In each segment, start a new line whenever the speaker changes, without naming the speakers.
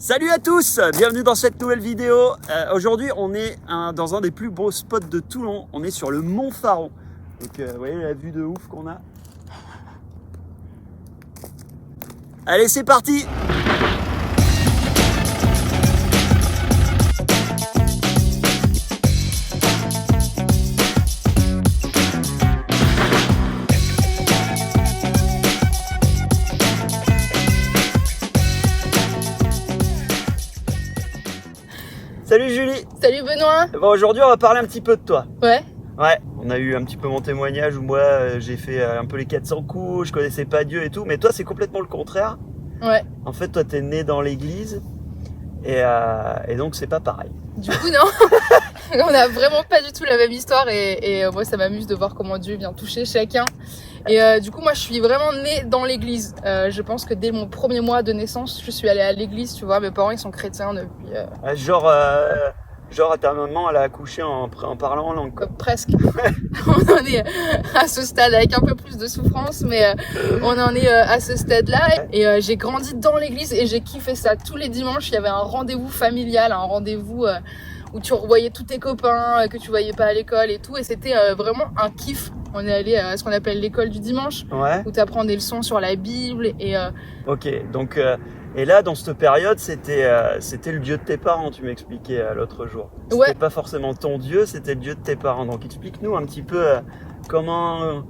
Salut à tous, bienvenue dans cette nouvelle vidéo. Aujourd'hui on est dans un des plus beaux spots de Toulon, on est sur le Mont Faron. Donc vous voyez la vue de ouf qu'on a. Allez, c'est parti! Salut Julie!
Salut Benoît!
Bon, aujourd'hui on va parler un petit peu de toi.
Ouais.
Ouais, on a eu un petit peu mon témoignage où moi j'ai fait un peu les 400 coups, je connaissais pas Dieu et tout, mais toi c'est complètement le contraire.
Ouais.
En fait toi t'es né dans l'église et donc c'est pas pareil.
Du coup non, on a vraiment pas du tout la même histoire et moi ça m'amuse de voir comment Dieu vient toucher chacun. Et du coup moi je suis vraiment née dans l'église. Je pense que dès mon premier mois de naissance je suis allée à l'église, tu vois, mes parents ils sont chrétiens depuis...
Genre ta maman elle a accouché en parlant en langue quoi.
Presque. On en est à ce stade avec un peu plus de souffrance, mais on en est à ce stade-là. Et j'ai grandi dans l'église et j'ai kiffé ça. Tous les dimanches, il y avait un rendez-vous familial, un rendez-vous où tu revoyais tous tes copains que tu voyais pas à l'école et tout. Et c'était vraiment un kiff. On est allé à ce qu'on appelle l'école du dimanche,
Ouais.
où tu apprends des leçons sur la Bible. Et
Ok, donc et là dans cette période c'était le Dieu de tes parents, tu m'expliquais l'autre jour. C'était
Ouais.
pas forcément ton Dieu, c'était le Dieu de tes parents. Donc explique-nous un petit peu comment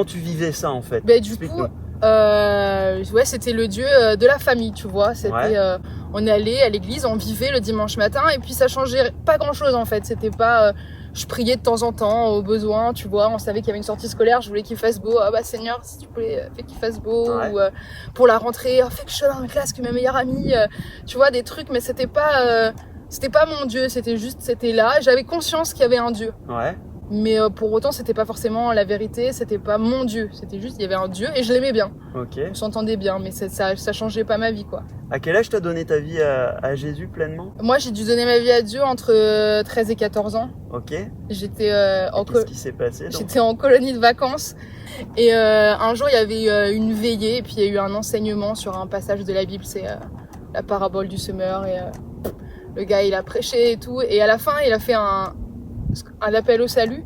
tu vivais ça en fait.
du coup, ouais, c'était le Dieu de la famille, tu vois. C'était,
Ouais.
on allait à l'église, on vivait le dimanche matin, et puis ça changeait pas grand-chose en fait. C'était pas, je priais de temps en temps au besoin, tu vois. On savait qu'il y avait une sortie scolaire, je voulais qu'il fasse beau. Ah bah Seigneur, si tu pouvais, fais qu'il fasse beau.
Ouais.
Ou pour la rentrée, fais que je sois dans la classe que ma meilleure amie. Tu vois, des trucs, mais c'était pas mon Dieu. C'était là. J'avais conscience qu'il y avait un Dieu.
Ouais.
Mais pour autant, c'était pas forcément la vérité, c'était pas mon Dieu. C'était juste, il y avait un Dieu et je l'aimais bien.
Ok.
On s'entendait bien, mais ça changeait pas ma vie, quoi.
À quel âge t'as donné ta vie à Jésus pleinement?
Moi, j'ai dû donner ma vie à Dieu entre 13 et 14 ans.
Ok.
J'étais
Qu'est-ce qui s'est passé donc?
j'étais en colonie de vacances. Et un jour, il y avait une veillée et puis il y a eu un enseignement sur un passage de la Bible. C'est la parabole du semeur. Et le gars, il a prêché et tout. Et à la fin, il a fait un appel au salut.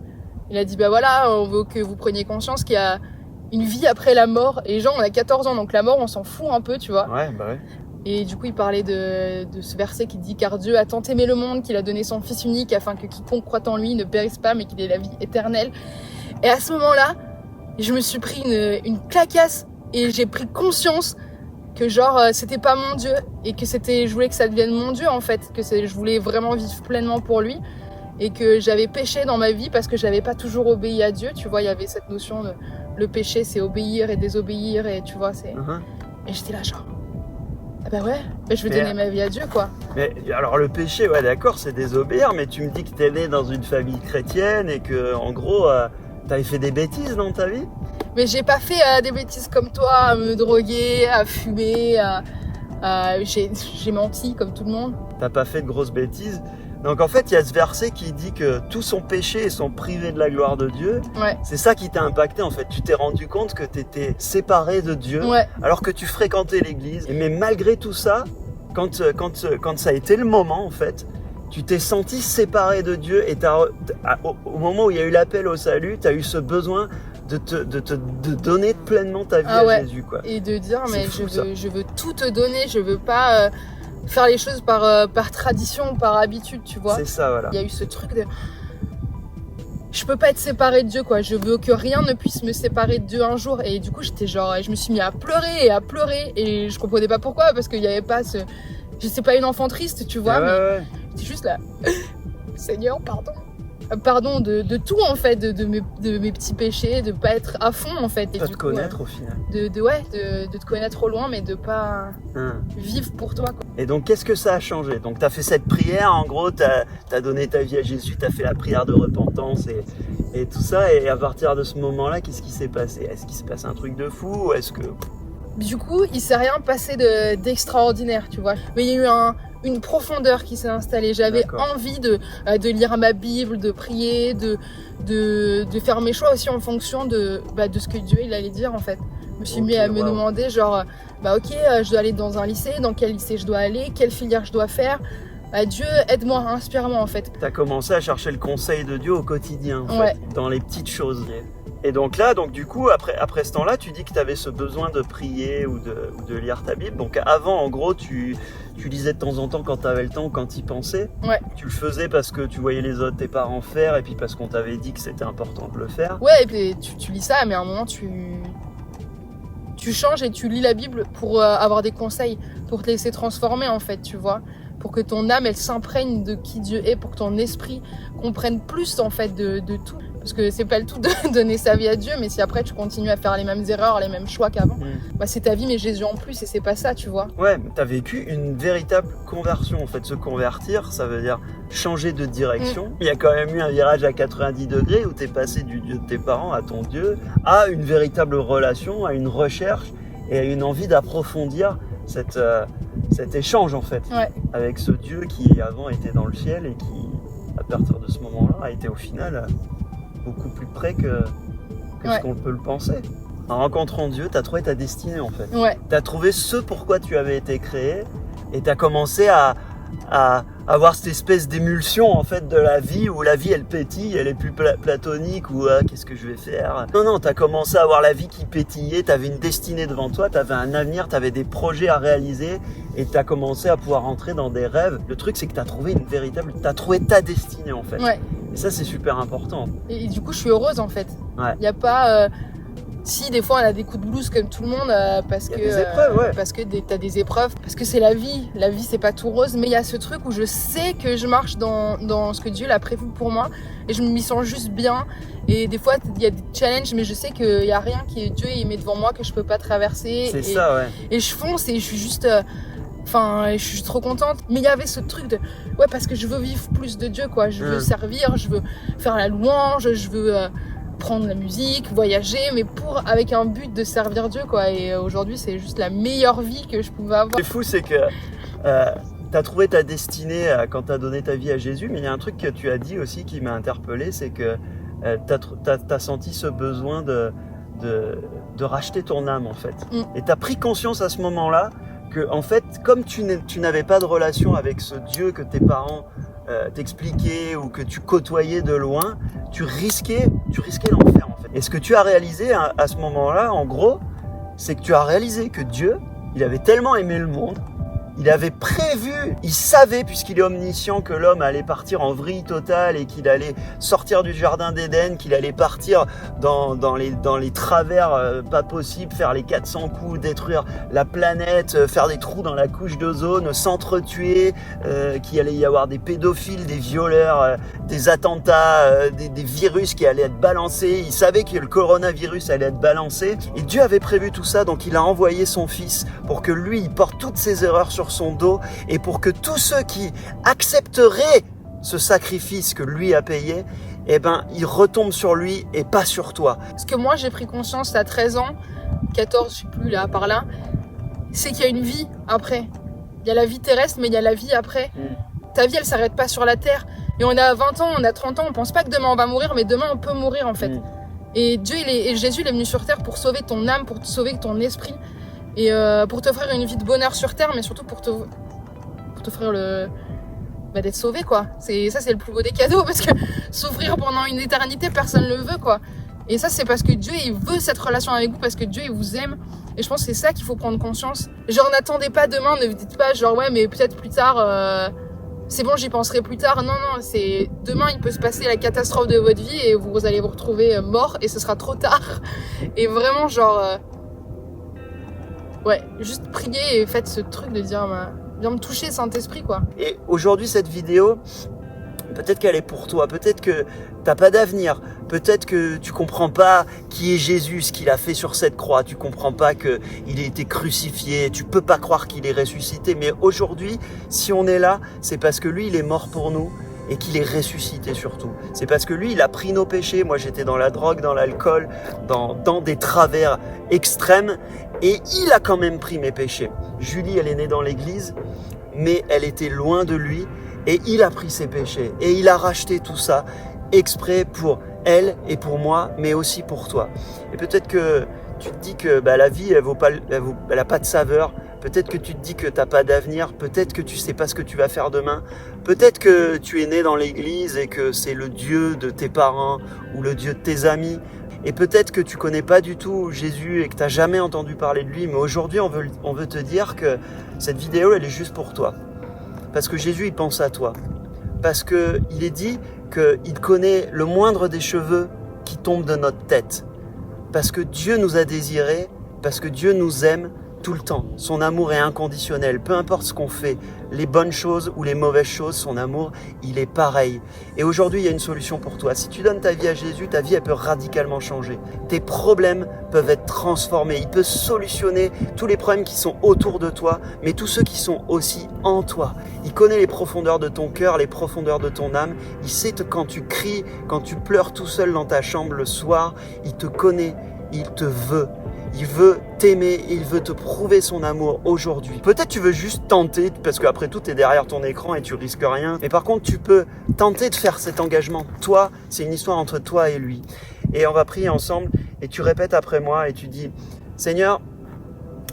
Il a dit, bah voilà, on veut que vous preniez conscience qu'il y a une vie après la mort. Et genre, on a 14 ans, donc la mort, on s'en fout un peu, tu vois.
Ouais, bah ouais.
Et du coup, il parlait de ce verset qui dit, car Dieu a tant aimé le monde qu'il a donné son Fils unique afin que quiconque croit en lui ne périsse pas, mais qu'il ait la vie éternelle. Et à ce moment-là, je me suis pris une claquasse et j'ai pris conscience que genre, c'était pas mon Dieu et que je voulais que ça devienne mon Dieu en fait, je voulais vraiment vivre pleinement pour lui. Et que j'avais péché dans ma vie parce que j'avais pas toujours obéi à Dieu. Tu vois, il y avait cette notion de le péché, c'est obéir et désobéir, et tu vois, c'est. Et j'étais là, genre, ah bah ouais, je vais donner ma vie à Dieu, quoi.
Mais alors le péché, ouais, d'accord, c'est désobéir, mais tu me dis que t'es né dans une famille chrétienne et que, en gros, t'avais fait des bêtises dans ta vie?
Mais j'ai pas fait des bêtises comme toi, à me droguer, à fumer, j'ai menti comme tout le monde.
T'as pas fait de grosses bêtises? Donc en fait, il y a ce verset qui dit que tous sont péchés et sont privés de la gloire de Dieu.
Ouais.
C'est ça qui t'a impacté en fait. Tu t'es rendu compte que t'étais séparé de Dieu,
Ouais.
alors que tu fréquentais l'église. Mais malgré tout ça, quand ça a été le moment en fait, tu t'es senti séparé de Dieu et au moment où il y a eu l'appel au salut, t'as eu ce besoin de donner pleinement ta vie à Jésus, quoi.
Et de dire, mais
fou,
je veux tout te donner, je veux pas faire les choses par tradition, par habitude, tu vois.
C'est ça, voilà.
Il y a eu ce truc de... Je peux pas être séparée de Dieu, quoi. Je veux que rien ne puisse me séparer de Dieu un jour. Et du coup, j'étais genre... Je me suis mis à pleurer. Et je comprenais pas pourquoi, parce qu'il y avait pas ce... Je sais pas, une enfant triste, tu vois.
Ouais.
J'étais juste là... Seigneur, pardon. Pardon de tout, en fait. De mes petits péchés, de pas être à fond, en fait. Et
Pas
du
te
coup,
connaître au final.
de te connaître au loin, mais de pas vivre pour toi, quoi.
Et donc, qu'est-ce que ça a changé? Donc, tu as fait cette prière, en gros, tu as donné ta vie à Jésus, tu as fait la prière de repentance et tout ça. Et à partir de ce moment-là, qu'est-ce qui s'est passé? Est-ce qu'il s'est passé un truc de fou? Ou est-ce que...
Du coup, il s'est rien passé d'extraordinaire, tu vois. Mais il y a eu une profondeur qui s'est installée. J'avais envie de lire ma Bible, de prier, de faire mes choix aussi en fonction de ce que Dieu il allait dire, en fait. Je me suis mis à me
wow.
demander genre, je dois aller dans un lycée, dans quel lycée je dois aller, quelle filière je dois faire. Dieu, aide-moi, inspire-moi en fait.
Tu as commencé à chercher le conseil de Dieu au quotidien, en
Ouais.
fait, dans les petites choses. Et donc là, du coup, après ce temps-là, tu dis que tu avais ce besoin de prier ou de lire ta Bible. Donc avant, en gros, tu lisais de temps en temps quand tu avais le temps, quand tu y pensais.
Ouais.
Tu le faisais parce que tu voyais les autres, tes parents faire, et puis parce qu'on t'avait dit que c'était important de le faire.
Ouais, et puis tu lis ça, mais à un moment, tu changes et tu lis la Bible pour avoir des conseils, pour te laisser transformer en fait, tu vois. Pour que ton âme, elle s'imprègne de qui Dieu est, pour que ton esprit comprenne plus en fait de tout. Parce que c'est pas le tout de donner sa vie à Dieu, mais si après tu continues à faire les mêmes erreurs, les mêmes choix qu'avant, c'est ta vie mais Jésus en plus, et c'est pas ça, tu vois.
Ouais, t'as vécu une véritable conversion en fait. Se convertir, ça veut dire changer de direction. Il y a quand même eu un virage à 90 degrés où t'es passé du Dieu de tes parents à ton Dieu, à une véritable relation, à une recherche et à une envie d'approfondir cet échange en fait, avec ce Dieu qui avant était dans le ciel et qui, à partir de ce moment-là, a été au final beaucoup plus près que ce qu'on peut le penser. En rencontrant Dieu, tu as trouvé ta destinée en fait.
Ouais.
Tu as trouvé ce pourquoi tu avais été créé et tu as commencé à avoir cette espèce d'émulsion en fait de la vie où la vie elle pétille, elle est plus platonique ou qu'est-ce que je vais faire. Non, tu as commencé à avoir la vie qui pétillait, tu avais une destinée devant toi, tu avais un avenir, tu avais des projets à réaliser et tu as commencé à pouvoir entrer dans des rêves. Le truc c'est que tu as trouvé ta destinée en fait.
Ouais.
Et ça c'est super important.
Et du coup je suis heureuse en fait.
Ouais.
Il n'y a pas... Si des fois on a des coups de blues comme tout le monde parce que
des épreuves,
parce que t'as des épreuves, parce que c'est la vie c'est pas tout rose, mais il y a ce truc où je sais que je marche dans ce que Dieu l'a prévu pour moi et je m'y sens juste bien. Et des fois il y a des challenges, mais je sais qu'il y a rien qui Dieu il met devant moi que je peux pas traverser.
C'est ça, ouais.
Et je fonce et je suis juste je suis trop contente. Mais il y avait ce truc de parce que je veux vivre plus de Dieu quoi, je veux servir, je veux faire la louange, je veux prendre la musique, voyager, mais avec un but de servir Dieu quoi. Et aujourd'hui c'est juste la meilleure vie que je pouvais avoir.
Ce qui est fou c'est que tu as trouvé ta destinée quand tu as donné ta vie à Jésus, mais il y a un truc que tu as dit aussi qui m'a interpellé, c'est que tu as senti ce besoin de racheter ton âme en fait. Et tu as pris conscience à ce moment-là que en fait comme tu n'avais pas de relation avec ce Dieu que tes parents t'expliquaient ou que tu côtoyais de loin, tu risquais l'enfer en fait. Et ce que tu as réalisé à ce moment-là, en gros, c'est que tu as réalisé que Dieu, il avait tellement aimé le monde, il avait prévu, il savait, puisqu'il est omniscient, que l'homme allait partir en vrille totale et qu'il allait sortir du jardin d'Éden, qu'il allait partir dans les travers pas possibles, faire les 400 coups, détruire la planète, faire des trous dans la couche d'ozone, s'entretuer, qu'il allait y avoir des pédophiles, des violeurs, des attentats, des virus qui allaient être balancés. Il savait que le coronavirus allait être balancé. Et Dieu avait prévu tout ça, donc il a envoyé son fils pour que lui, il porte toutes ses erreurs sur son dos et pour que tous ceux qui accepteraient ce sacrifice que lui a payé, ils retombent sur lui et pas sur toi.
Ce que moi j'ai pris conscience à 13 ans, 14, je sais plus là, par là, c'est qu'il y a une vie après. Il y a la vie terrestre, mais il y a la vie après. Ta vie elle s'arrête pas sur la terre. Et on a 20 ans, on a 30 ans, on pense pas que demain on va mourir, mais demain on peut mourir en fait. Et Jésus il est venu sur terre pour sauver ton âme, pour te sauver ton esprit. Et pour t'offrir une vie de bonheur sur terre, mais surtout pour t'offrir d'être sauvé quoi. C'est le plus beau des cadeaux, parce que souffrir pendant une éternité, personne le veut quoi. Et ça c'est parce que Dieu il veut cette relation avec vous, parce que Dieu il vous aime. Et je pense que c'est ça qu'il faut prendre conscience. Genre n'attendez pas demain, ne vous dites pas genre mais peut-être plus tard, c'est bon j'y penserai plus tard. Non, c'est demain il peut se passer la catastrophe de votre vie et vous allez vous retrouver mort et ce sera trop tard. Et vraiment juste priez et faites ce truc de dire viens me toucher Saint-Esprit quoi.
Et aujourd'hui cette vidéo, peut-être qu'elle est pour toi, peut-être que t'as pas d'avenir, peut-être que tu comprends pas qui est Jésus, ce qu'il a fait sur cette croix, tu comprends pas qu'il a été crucifié, tu peux pas croire qu'il est ressuscité, mais aujourd'hui, si on est là, c'est parce que lui il est mort pour nous et qu'il est ressuscité surtout. C'est parce que lui il a pris nos péchés, moi j'étais dans la drogue, dans l'alcool, dans des travers extrêmes, et il a quand même pris mes péchés. Julie elle est née dans l'église, mais elle était loin de lui, et il a pris ses péchés, et il a racheté tout ça exprès pour elle et pour moi, mais aussi pour toi. Et peut-être que tu te dis que la vie, elle a pas de saveur. Peut-être que tu te dis que tu n'as pas d'avenir. Peut-être que tu ne sais pas ce que tu vas faire demain. Peut-être que tu es né dans l'église et que c'est le Dieu de tes parents ou le Dieu de tes amis. Et peut-être que tu connais pas du tout Jésus et que tu n'as jamais entendu parler de lui. Mais aujourd'hui, on veut te dire que cette vidéo, elle est juste pour toi. Parce que Jésus, il pense à toi. Parce qu'il est dit qu'il connaît le moindre des cheveux qui tombent de notre tête. Parce que Dieu nous a désirés, parce que Dieu nous aime tout le temps. Son amour est inconditionnel. Peu importe ce qu'on fait, les bonnes choses ou les mauvaises choses, son amour, il est pareil. Et aujourd'hui, il y a une solution pour toi. Si tu donnes ta vie à Jésus, ta vie, elle peut radicalement changer. Tes problèmes peuvent être transformés. Il peut solutionner tous les problèmes qui sont autour de toi, mais tous ceux qui sont aussi en toi. Il connaît les profondeurs de ton cœur, les profondeurs de ton âme. Il sait quand tu cries, quand tu pleures tout seul dans ta chambre le soir, il te connaît, il te veut. Il veut t'aimer, il veut te prouver son amour aujourd'hui. Peut-être tu veux juste tenter, parce qu'après tout, tu es derrière ton écran et tu risques rien. Mais par contre, tu peux tenter de faire cet engagement. Toi, c'est une histoire entre toi et lui. Et on va prier ensemble et tu répètes après moi et tu dis « Seigneur,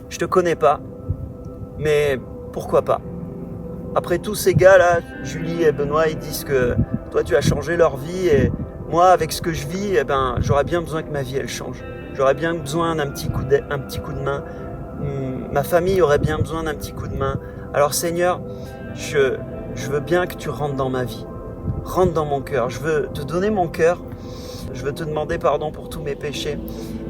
je te connais pas, mais pourquoi pas ?» Après tous ces gars-là, Julie et Benoît, ils disent que toi, tu as changé leur vie et moi, avec ce que je vis, j'aurais bien besoin que ma vie, elle change. J'aurais bien besoin d'un petit coup de main. Ma famille aurait bien besoin d'un petit coup de main. Alors Seigneur, je veux bien que tu rentres dans ma vie. Rentre dans mon cœur. Je veux te donner mon cœur. Je veux te demander pardon pour tous mes péchés.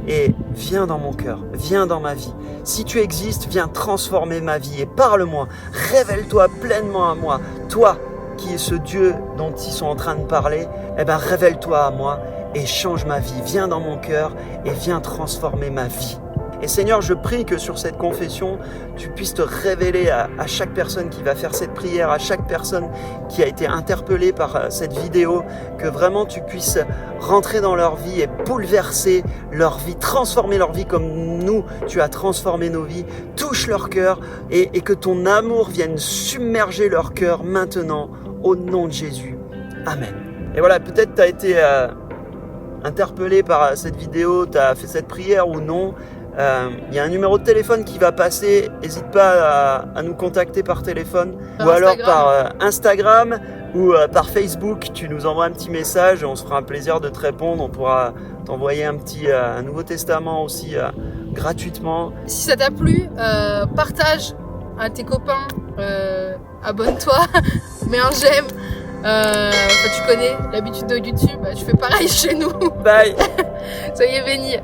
Et viens dans mon cœur. Viens dans ma vie. Si tu existes, viens transformer ma vie. Et parle-moi. Révèle-toi pleinement à moi. Toi qui es ce Dieu dont ils sont en train de parler, révèle-toi à moi. Et change ma vie, viens dans mon cœur et viens transformer ma vie. Et Seigneur, je prie que sur cette confession, tu puisses te révéler à chaque personne qui va faire cette prière, à chaque personne qui a été interpellée par cette vidéo, que vraiment tu puisses rentrer dans leur vie et bouleverser leur vie, transformer leur vie comme nous, tu as transformé nos vies, touche leur cœur et que ton amour vienne submerger leur cœur maintenant, au nom de Jésus. Amen. Et voilà, peut-être tu as été interpellé par cette vidéo, tu as fait cette prière ou non, il y a un numéro de téléphone qui va passer, n'hésite pas à nous contacter par téléphone ou alors par Instagram ou par Facebook, tu nous envoies un petit message et on se fera un plaisir de te répondre, on pourra t'envoyer un Nouveau Testament aussi gratuitement.
Si ça t'a plu, partage à tes copains, abonne-toi, mets un j'aime. Tu connais l'habitude de YouTube, tu fais pareil chez nous.
Bye.
Soyez bénis.